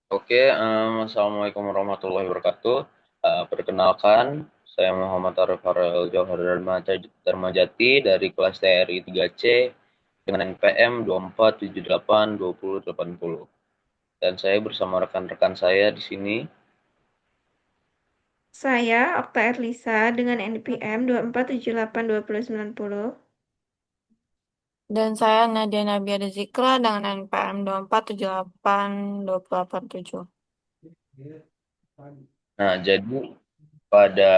Assalamualaikum warahmatullahi wabarakatuh. Perkenalkan, saya Muhammad Arif Farel Johar Darmajati dari kelas TRI 3C dengan NPM 24782080. Dan saya bersama rekan-rekan saya di sini. Saya Okta Erlisa dengan NPM 24782090. Dan saya Nadia Nabia Zikra dengan NPM 24782087. Nah, jadi pada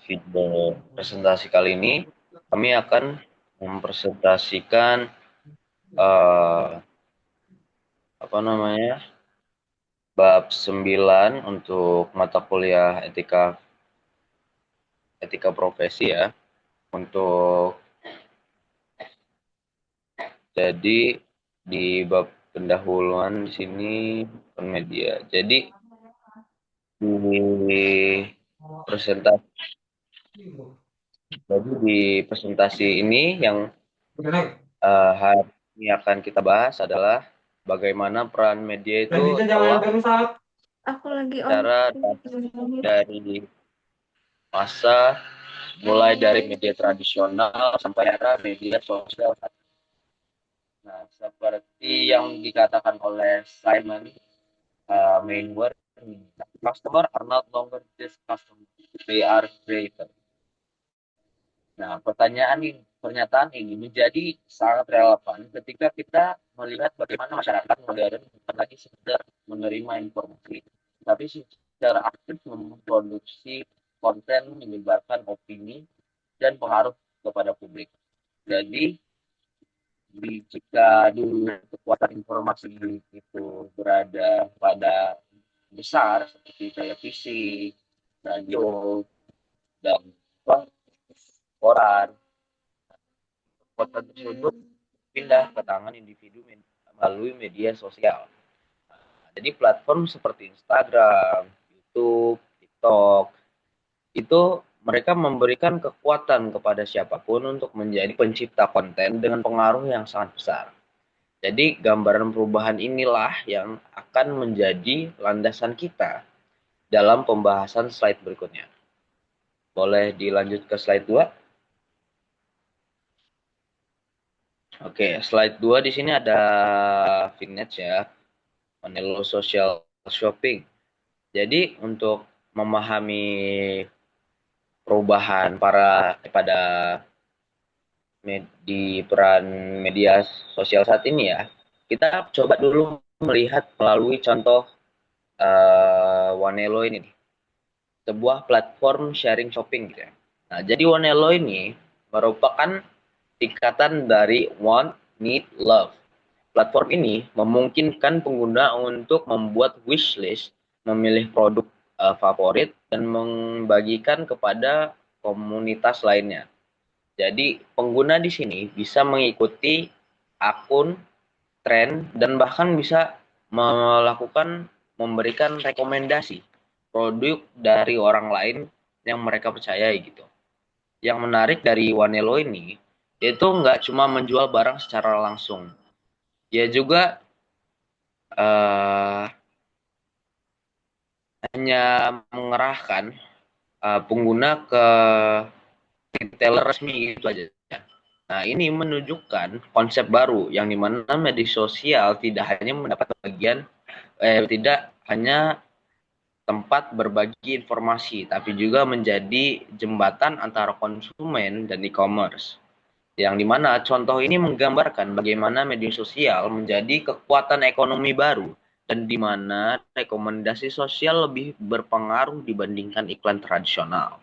video presentasi kali ini, kami akan mempresentasikan eh, apa namanya bab 9 untuk mata kuliah etika profesi ya. Untuk jadi di bab pendahuluan di sini media. Jadi di presentasi di presentasi ini yang hari ini akan kita bahas adalah bagaimana peran media itu telah Aku lagi on. cara dari masa mulai dari media tradisional sampai era media sosial. Nah, seperti yang dikatakan oleh Simon Mainward, customer are not longer just customers, they are creators. Nah, pernyataan ini menjadi sangat relevan ketika kita melihat bagaimana masyarakat modern bukan lagi sekedar menerima informasi, tapi secara aktif memproduksi konten menyebarkan opini dan pengaruh kepada publik. Jadi, jika dulu kekuatan informasi itu berada pada besar seperti televisi, radio, dan koran, kekuatan tersebut pindah ke tangan individu melalui media sosial. Jadi platform seperti Instagram, YouTube, TikTok, itu mereka memberikan kekuatan kepada siapapun untuk menjadi pencipta konten dengan pengaruh yang sangat besar. Jadi gambaran perubahan inilah yang akan menjadi landasan kita dalam pembahasan slide berikutnya. Boleh dilanjut ke slide 2? Oke, slide 2 di sini ada vignette ya, Manelo Social Shopping. Jadi untuk memahami perubahan pada di peran media sosial saat ini ya, kita coba dulu melihat melalui contoh Wanelo ini nih, sebuah platform sharing shopping gitu ya. Nah, jadi Wanelo ini merupakan tingkatan dari want, need, love. Platform ini memungkinkan pengguna untuk membuat wishlist, memilih produk favorit, dan membagikan kepada komunitas lainnya. Jadi pengguna di sini bisa mengikuti akun, tren, dan bahkan bisa memberikan rekomendasi produk dari orang lain yang mereka percayai gitu. Yang menarik dari Wanelo ini, itu nggak cuma menjual barang secara langsung, dia juga uh, hanya mengerahkan pengguna ke retailer resmi gitu aja. Nah, ini menunjukkan konsep baru yang dimana media sosial tidak hanya tempat berbagi informasi, tapi juga menjadi jembatan antara konsumen dan e-commerce. Yang dimana contoh ini menggambarkan bagaimana media sosial menjadi kekuatan ekonomi baru dan di mana rekomendasi sosial lebih berpengaruh dibandingkan iklan tradisional.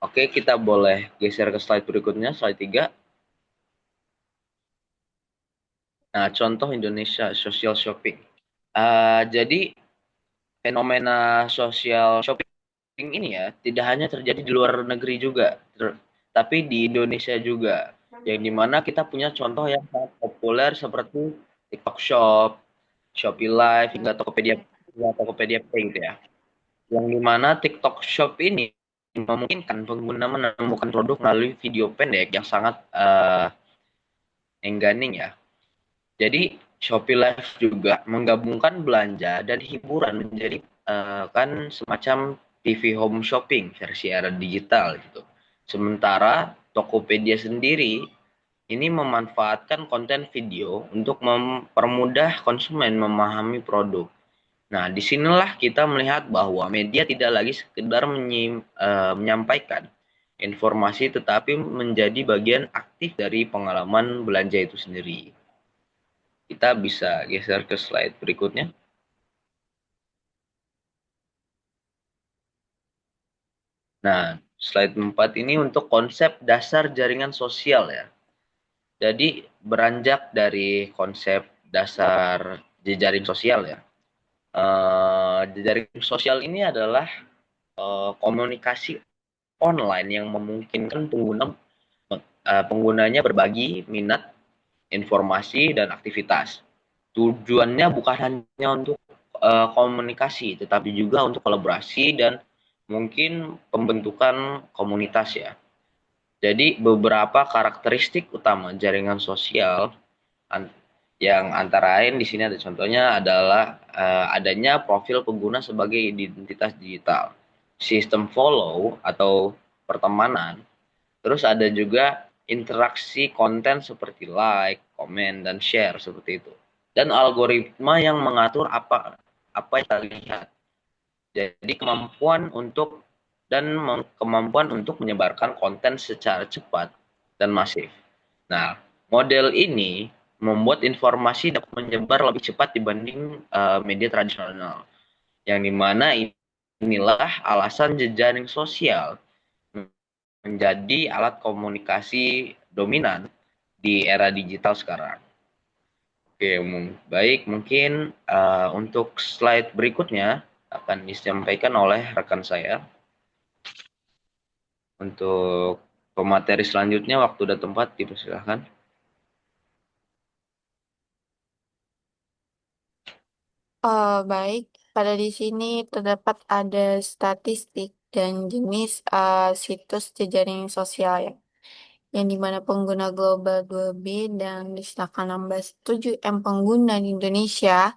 Oke, kita boleh geser ke slide berikutnya, slide 3. Nah, contoh Indonesia social shopping. Jadi fenomena social shopping ini ya tidak hanya terjadi di luar negeri juga, tapi di Indonesia juga. Yang dimana kita punya contoh yang sangat populer seperti TikTok Shop, Shopee Live, hingga Tokopedia Pay gitu ya. Yang dimana TikTok Shop ini memungkinkan pengguna menemukan produk melalui video pendek yang sangat engganing ya. Jadi Shopee Live juga menggabungkan belanja dan hiburan menjadi kan semacam TV home shopping versi era digital gitu. Sementara Tokopedia sendiri ini memanfaatkan konten video untuk mempermudah konsumen memahami produk. Nah, disinilah kita melihat bahwa media tidak lagi sekedar menyampaikan informasi, tetapi menjadi bagian aktif dari pengalaman belanja itu sendiri. Kita bisa geser ke slide berikutnya. Nah, slide 4 ini untuk konsep dasar jaringan sosial ya. Jadi beranjak dari konsep dasar jejaring sosial ya. Jejaring sosial ini adalah komunikasi online yang memungkinkan penggunanya berbagi minat, informasi dan aktivitas. Tujuannya bukan hanya untuk komunikasi, tetapi juga untuk kolaborasi dan mungkin pembentukan komunitas ya. Jadi beberapa karakteristik utama jaringan sosial yang antara lain di sini ada contohnya adalah adanya profil pengguna sebagai identitas digital, sistem follow atau pertemanan, terus ada juga interaksi konten seperti like, komen, dan share seperti itu. Dan algoritma yang mengatur apa yang kita lihat. Jadi kemampuan untuk menyebarkan konten secara cepat dan masif. Nah, model ini membuat informasi dapat menyebar lebih cepat dibanding media tradisional. Yang dimana inilah alasan jejaring sosial menjadi alat komunikasi dominan di era digital sekarang. Oke, baik. Mungkin untuk slide berikutnya akan disampaikan oleh rekan saya. Untuk pemateri selanjutnya, waktu dan tempat dipersilakan. Baik, pada di sini terdapat ada statistik dan jenis situs jejaring sosial ya, yang dimana pengguna global 2B dan disediakan 67 M pengguna di Indonesia,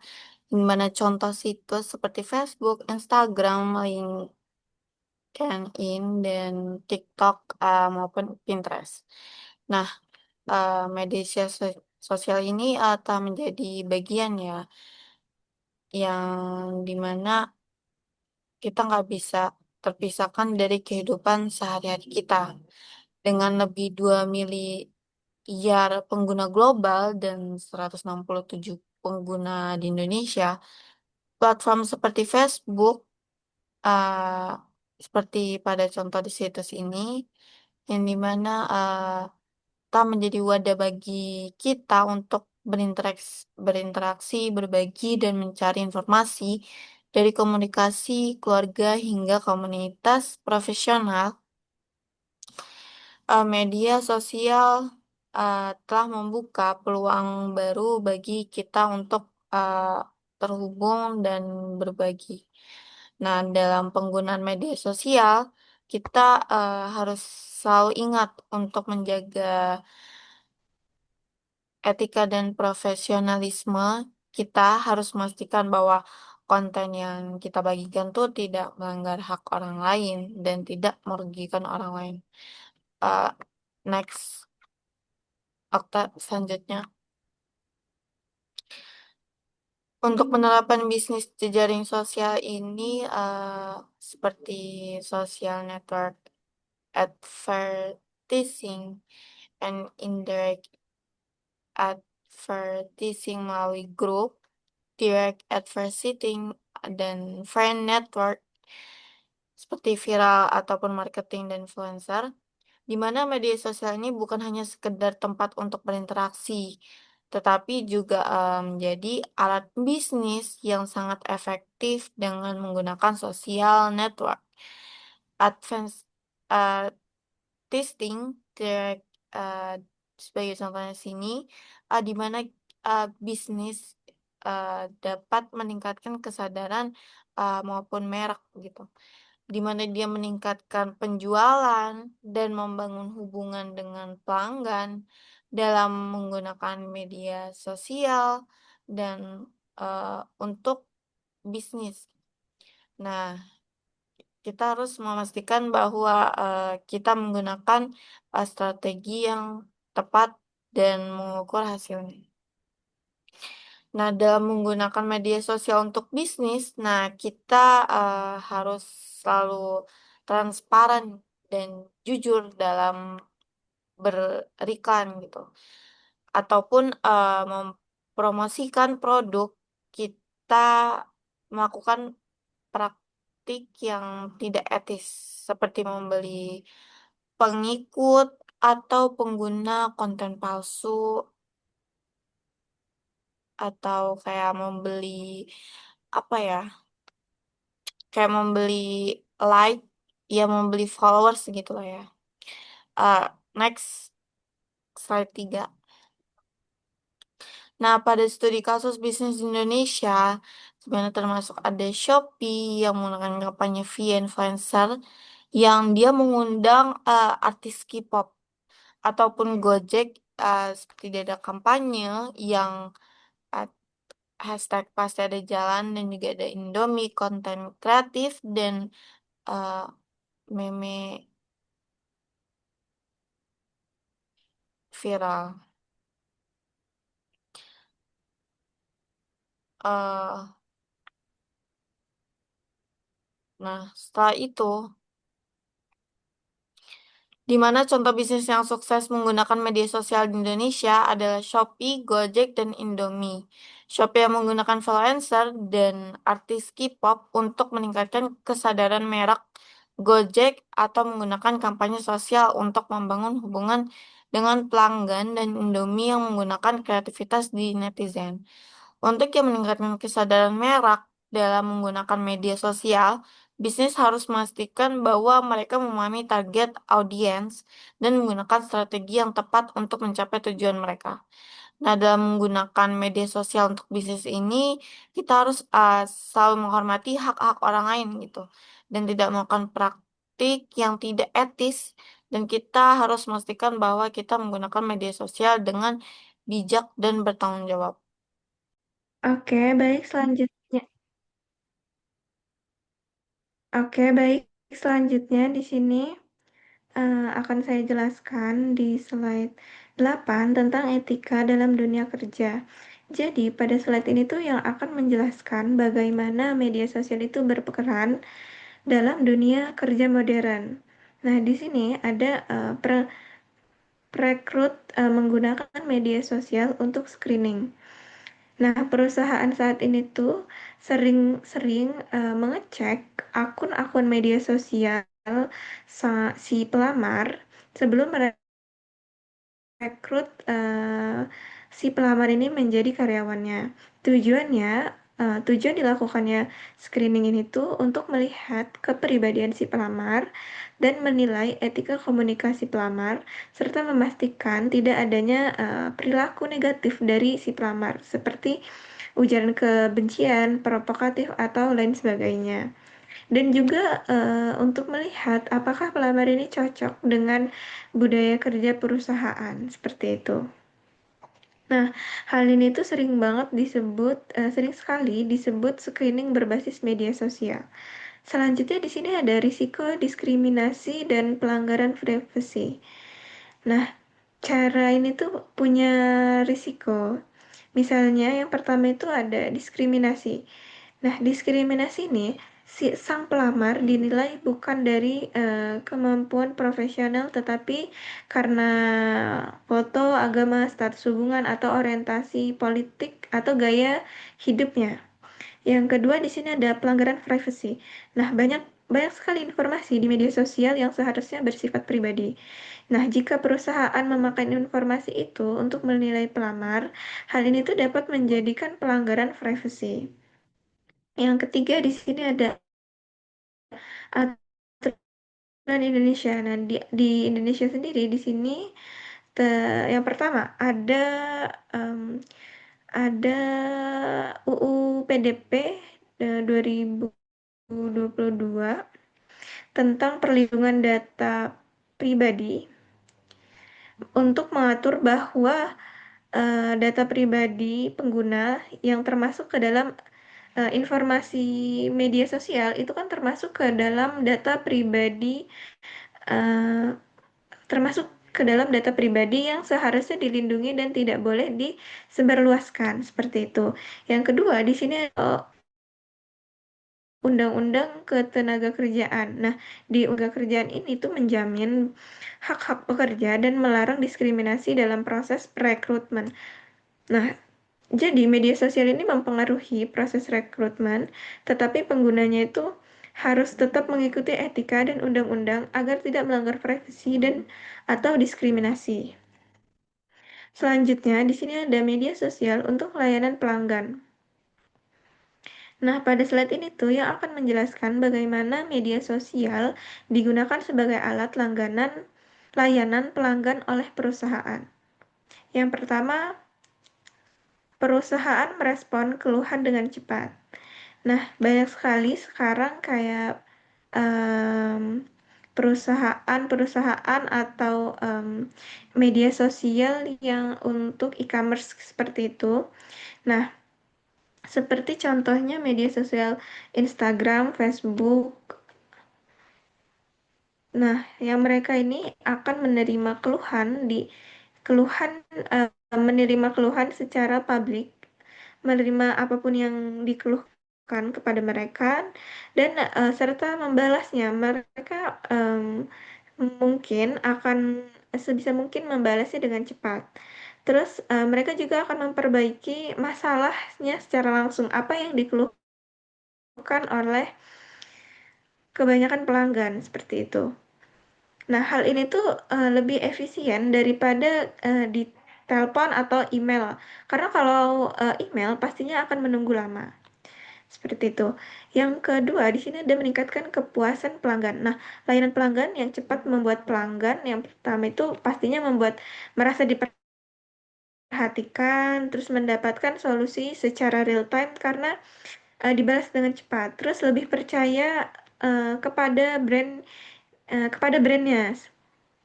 di mana contoh situs seperti Facebook, Instagram, LinkedIn, dan TikTok maupun Pinterest. Nah, media sosial ini telah menjadi bagian ya, yang dimana kita nggak bisa terpisahkan dari kehidupan sehari-hari kita. Dengan lebih 2 miliar pengguna global dan 167 pengguna di Indonesia, platform seperti Facebook, uh, seperti pada contoh di situs ini, yang dimana kita menjadi wadah bagi kita untuk berinteraksi, berbagi, dan mencari informasi dari komunikasi keluarga hingga komunitas profesional. Media sosial telah membuka peluang baru bagi kita untuk terhubung dan berbagi. Nah, dalam penggunaan media sosial, kita harus selalu ingat untuk menjaga etika dan profesionalisme. Kita harus memastikan bahwa konten yang kita bagikan tuh tidak melanggar hak orang lain dan tidak merugikan orang lain. Uh, Next, Okta selanjutnya. Untuk penerapan bisnis jejaring sosial ini seperti social network advertising and indirect advertising melalui grup, direct advertising, dan friend network seperti viral ataupun marketing dan influencer, di mana media sosial ini bukan hanya sekedar tempat untuk berinteraksi, tetapi juga menjadi alat bisnis yang sangat efektif dengan menggunakan sosial network. Advanced testing direct sebagai contohnya sini, di mana bisnis dapat meningkatkan kesadaran maupun merek gitu, di mana dia meningkatkan penjualan dan membangun hubungan dengan pelanggan dalam menggunakan media sosial dan untuk bisnis. Nah, kita harus memastikan bahwa kita menggunakan strategi yang tepat dan mengukur hasilnya. Nah, dalam menggunakan media sosial untuk bisnis, nah kita harus selalu transparan dan jujur dalam beriklan gitu. Ataupun mempromosikan produk, kita melakukan praktik yang tidak etis, seperti membeli pengikut atau pengguna konten palsu, atau kayak membeli apa ya, kayak membeli like, ya membeli followers gitu lah ya. Next, slide 3. Nah, pada studi kasus bisnis di Indonesia, sebenarnya termasuk ada Shopee yang menggunakan kampanye via influencer yang dia mengundang artis K-pop, ataupun Gojek seperti dia ada kampanye yang uh, hashtag pasti ada jalan, dan juga ada Indomie konten kreatif dan uh, meme viral. uh, nah, setelah itu, di mana contoh bisnis yang sukses menggunakan media sosial di Indonesia adalah Shopee, Gojek, dan Indomie. Shopee yang menggunakan influencer dan artis K-pop untuk meningkatkan kesadaran merek, Gojek atau menggunakan kampanye sosial untuk membangun hubungan dengan pelanggan, dan Indomie yang menggunakan kreativitas di netizen. Untuk yang meningkatkan kesadaran merek dalam menggunakan media sosial, bisnis harus memastikan bahwa mereka memahami target audiens dan menggunakan strategi yang tepat untuk mencapai tujuan mereka. Nah, dalam menggunakan media sosial untuk bisnis ini, kita harus selalu menghormati hak-hak orang lain gitu, dan tidak melakukan praktik yang tidak etis. Dan kita harus memastikan bahwa kita menggunakan media sosial dengan bijak dan bertanggung jawab. Oke, baik selanjutnya. Oke, baik selanjutnya di sini akan saya jelaskan di slide 8 tentang etika dalam dunia kerja. Jadi, pada slide ini tuh yang akan menjelaskan bagaimana media sosial itu berperan dalam dunia kerja modern. Nah, di sini ada perekrut menggunakan media sosial untuk screening. Nah, perusahaan saat ini tuh sering-sering mengecek akun-akun media sosial si pelamar sebelum merekrut si pelamar ini menjadi karyawannya. Tujuan dilakukannya screening ini tuh untuk melihat kepribadian si pelamar dan menilai etika komunikasi pelamar, serta memastikan tidak adanya perilaku negatif dari si pelamar, seperti ujaran kebencian, provokatif, atau lain sebagainya. Dan juga untuk melihat apakah pelamar ini cocok dengan budaya kerja perusahaan, seperti itu. Nah, hal ini tuh sering sekali disebut screening berbasis media sosial. Selanjutnya di sini ada risiko diskriminasi dan pelanggaran privasi. Nah, cara ini tuh punya risiko. Misalnya yang pertama itu ada diskriminasi. Nah, diskriminasi ini sang pelamar dinilai bukan dari kemampuan profesional, tetapi karena foto, agama, status hubungan, atau orientasi politik atau gaya hidupnya. Yang kedua di sini ada pelanggaran privasi. Nah, banyak banyak sekali informasi di media sosial yang seharusnya bersifat pribadi. Nah, jika perusahaan memakai informasi itu untuk menilai pelamar, hal ini tuh dapat menjadikan pelanggaran privasi. Yang ketiga di sini ada aturan Indonesia. Nah, di Indonesia sendiri di sini yang pertama ada UU PDP 2022 tentang perlindungan data pribadi untuk mengatur bahwa data pribadi pengguna yang termasuk ke dalam informasi media sosial itu kan termasuk ke dalam data pribadi eh, termasuk ke dalam data pribadi yang seharusnya dilindungi dan tidak boleh disebarluaskan seperti itu. Yang kedua, di sini Undang-Undang Ketenagakerjaan. Nah, di Undang Kerjaan ini tuh menjamin hak-hak pekerja dan melarang diskriminasi dalam proses rekrutmen. Nah, jadi media sosial ini mempengaruhi proses rekrutmen, tetapi penggunanya itu harus tetap mengikuti etika dan undang-undang agar tidak melanggar privasi dan atau diskriminasi. Selanjutnya, di sini ada media sosial untuk layanan pelanggan. Nah, pada slide ini tuh yang akan menjelaskan bagaimana media sosial digunakan sebagai alat layanan pelanggan oleh perusahaan. Yang pertama, perusahaan merespon keluhan dengan cepat. Nah, banyak sekali sekarang kayak perusahaan-perusahaan atau media sosial yang untuk e-commerce seperti itu. Nah, seperti contohnya media sosial Instagram, Facebook. Nah, yang mereka ini akan keluhan menerima keluhan secara publik, menerima apapun yang dikeluhkan kepada mereka dan serta membalasnya. Mereka mungkin akan sebisa mungkin membalasnya dengan cepat. Terus mereka juga akan memperbaiki masalahnya secara langsung apa yang dikeluhkan oleh kebanyakan pelanggan seperti itu. Nah, hal ini tuh lebih efisien daripada di telepon atau email. Karena kalau email pastinya akan menunggu lama. Seperti itu. Yang kedua, di sini ada meningkatkan kepuasan pelanggan. Nah, layanan pelanggan yang cepat membuat pelanggan yang pertama itu pastinya membuat merasa diperhatikan, terus mendapatkan solusi secara real time karena dibalas dengan cepat. Terus lebih percaya kepada brandnya.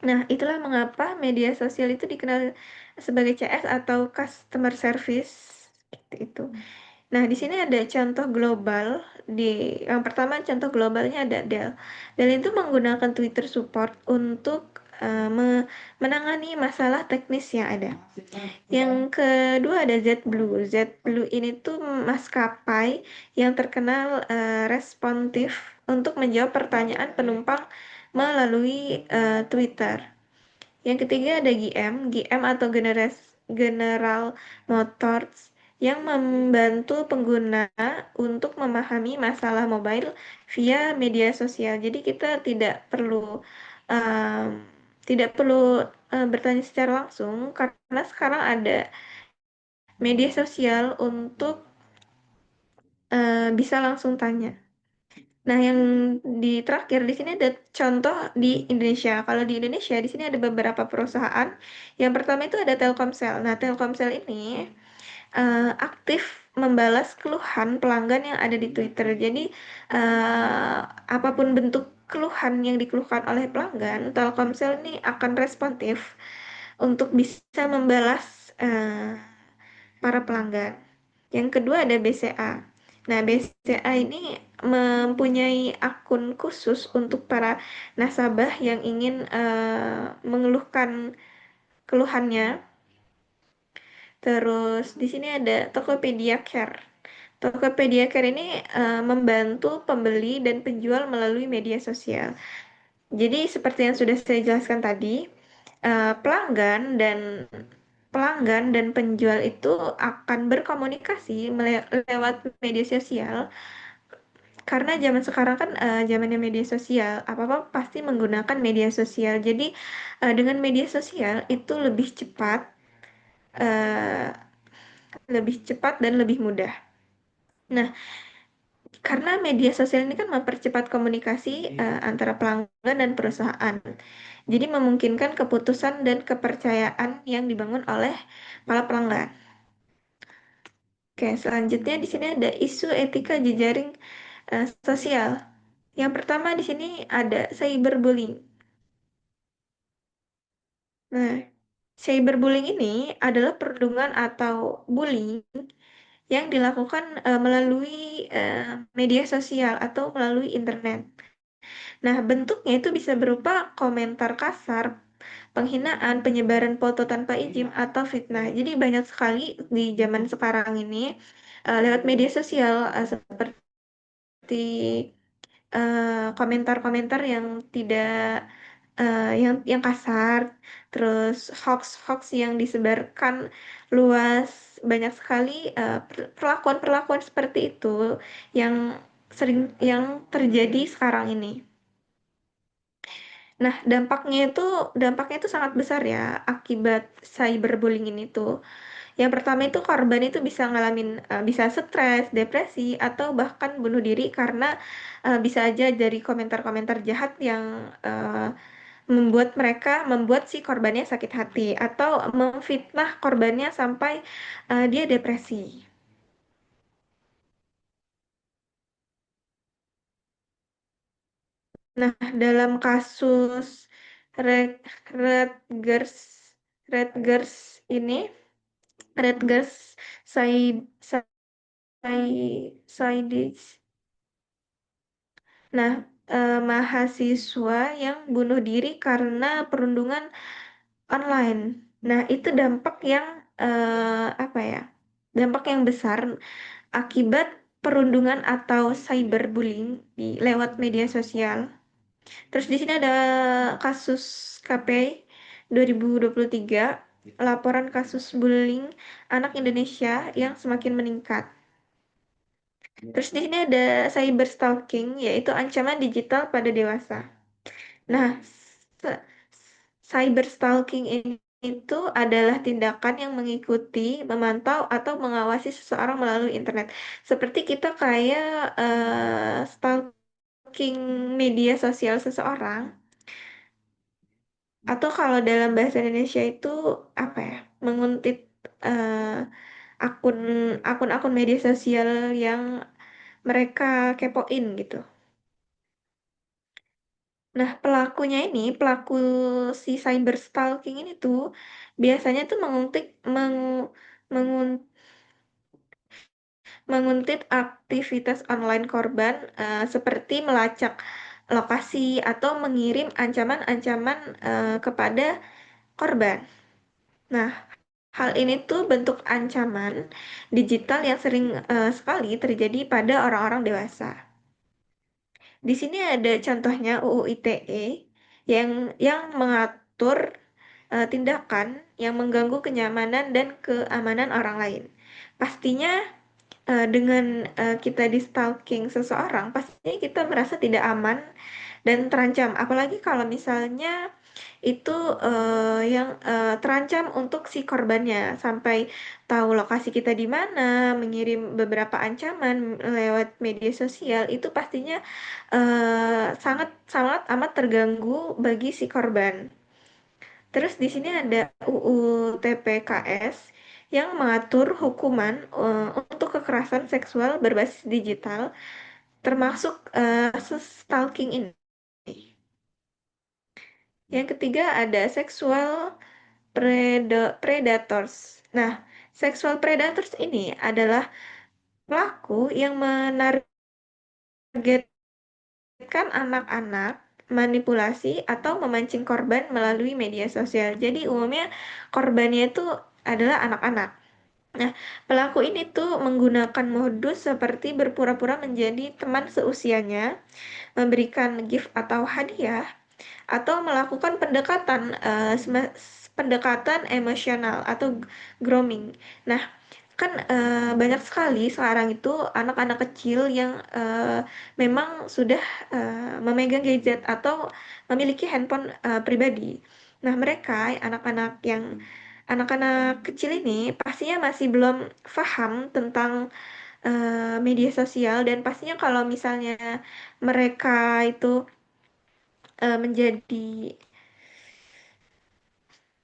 Nah, itulah mengapa media sosial itu dikenal sebagai CS atau customer service seperti itu. Nah, di sini ada contoh global. Yang pertama contoh globalnya ada Dell. Dell itu menggunakan Twitter support untuk menangani masalah teknis yang ada. Yang kedua ada JetBlue. JetBlue ini tuh maskapai yang terkenal responsif untuk menjawab pertanyaan penumpang melalui Twitter. Yang ketiga ada GM, GM atau General Motors yang membantu pengguna untuk memahami masalah mobile via media sosial. Jadi kita um, tidak perlu bertanya secara langsung karena sekarang ada media sosial untuk bisa langsung tanya. Nah, yang di terakhir di sini ada contoh di Indonesia. Kalau di Indonesia di sini ada beberapa perusahaan. Yang pertama itu ada Telkomsel. Nah, Telkomsel ini aktif membalas keluhan pelanggan yang ada di Twitter. Jadi, eh, apapun bentuk keluhan yang dikeluhkan oleh pelanggan, Telkomsel ini akan responsif untuk bisa membalas para pelanggan. Yang kedua ada BCA. Nah, BCA ini mempunyai akun khusus untuk para nasabah yang ingin mengeluhkan keluhannya. Terus di sini ada Tokopedia Care. Tokopedia Care ini membantu pembeli dan penjual melalui media sosial. Jadi seperti yang sudah saya jelaskan tadi, pelanggan dan penjual itu akan berkomunikasi lewat media sosial karena zaman sekarang kan zamannya media sosial, apa-apa pasti menggunakan media sosial. Jadi dengan media sosial itu eh, lebih cepat dan lebih mudah. Nah, karena media sosial ini kan mempercepat komunikasi antara pelanggan dan perusahaan. Jadi memungkinkan keputusan dan kepercayaan yang dibangun oleh para pelanggan. Oke, selanjutnya di sini ada isu etika jejaring sosial. Yang pertama di sini ada cyberbullying. Nah, Cyberbullying ini adalah perundungan atau bullying yang dilakukan melalui media sosial atau melalui internet. Nah, bentuknya itu bisa berupa komentar kasar, penghinaan, penyebaran foto tanpa izin, atau fitnah. Jadi banyak sekali di zaman sekarang ini lewat media sosial seperti komentar-komentar yang tidak yang kasar, terus hoax-hoax yang disebarkan luas, banyak sekali perlakuan-perlakuan seperti itu yang yang terjadi sekarang ini. Nah, dampaknya itu sangat besar ya akibat cyberbullying ini tuh. Yang pertama itu korban itu bisa stres, depresi, atau bahkan bunuh diri karena bisa aja dari komentar-komentar jahat yang membuat si korbannya sakit hati atau memfitnah korbannya sampai dia depresi. Nah, dalam kasus Red Redgers Redgers ini Redgers Said Saidis. Nah, mahasiswa yang bunuh diri karena perundungan online. Nah, itu apa ya? Dampak yang besar akibat perundungan atau cyberbullying lewat media sosial. Terus di sini ada kasus KPI 2023, laporan kasus bullying anak Indonesia yang semakin meningkat. Terus di sini ada cyber stalking, yaitu ancaman digital pada dewasa. Nah, se- cyber stalking ini itu adalah tindakan yang mengikuti, memantau, atau mengawasi seseorang melalui internet. Seperti kita kayak stalking media sosial seseorang, atau kalau dalam bahasa Indonesia itu apa ya? Menguntit eh, akun akun-akun media sosial yang mereka kepoin gitu. Nah, pelaku si cyber stalking ini tuh biasanya tuh mengun- menguntit aktivitas online korban seperti melacak lokasi atau mengirim ancaman-ancaman kepada korban. Nah, hal ini tuh bentuk ancaman digital yang sering sekali terjadi pada orang-orang dewasa. Di sini ada contohnya UU ITE yang mengatur tindakan yang mengganggu kenyamanan dan keamanan orang lain. Pastinya dengan kita di stalking seseorang, pastinya kita merasa tidak aman dan terancam. Apalagi kalau misalnya itu yang terancam untuk si korbannya sampai tahu lokasi kita di mana, mengirim beberapa ancaman lewat media sosial, itu pastinya sangat sangat amat terganggu bagi si korban. Terus di sini ada UU TPKS yang mengatur hukuman untuk kekerasan seksual berbasis digital, termasuk stalking ini. Yang ketiga ada sexual predators. Nah, sexual predators ini adalah pelaku yang menargetkan anak-anak, manipulasi atau memancing korban melalui media sosial. Jadi umumnya korbannya itu adalah anak-anak. Nah, pelaku ini tuh menggunakan modus seperti berpura-pura menjadi teman seusianya, memberikan gift atau hadiah, atau melakukan pendekatan emosional atau grooming. Nah, kan banyak sekali sekarang itu anak-anak kecil yang memang sudah memegang gadget atau memiliki handphone pribadi. Nah, anak-anak kecil ini pastinya masih belum paham tentang media sosial, dan pastinya kalau misalnya mereka itu menjadi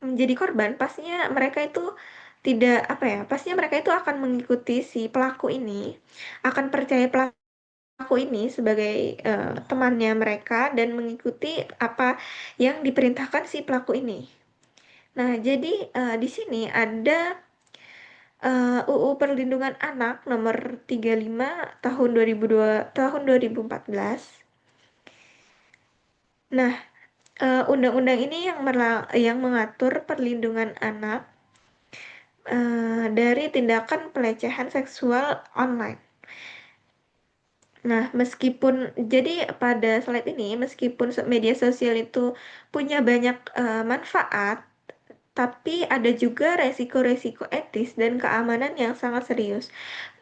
menjadi korban, pastinya mereka itu tidak apa ya, pastinya mereka itu akan mengikuti si pelaku ini, akan percaya pelaku ini sebagai temannya mereka dan mengikuti apa yang diperintahkan si pelaku ini. Nah, jadi di sini ada UU Perlindungan Anak nomor 35 tahun 2014. Nah, undang-undang ini yang mengatur perlindungan anak dari tindakan pelecehan seksual online. Nah, jadi pada slide ini, meskipun media sosial itu punya banyak manfaat, tapi ada juga resiko-resiko etis dan keamanan yang sangat serius.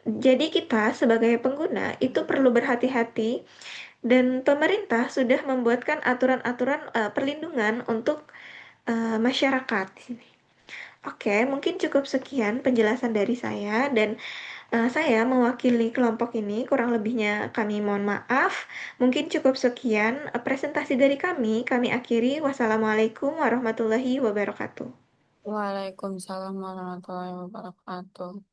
Jadi kita sebagai pengguna itu perlu berhati-hati dan pemerintah sudah membuatkan aturan-aturan perlindungan untuk masyarakat di sini. Oke, mungkin cukup sekian penjelasan dari saya dan saya mewakili kelompok ini, kurang lebihnya kami mohon maaf. Mungkin cukup sekian presentasi dari kami. Kami akhiri. Wassalamualaikum warahmatullahi wabarakatuh. Waalaikumsalam warahmatullahi wabarakatuh.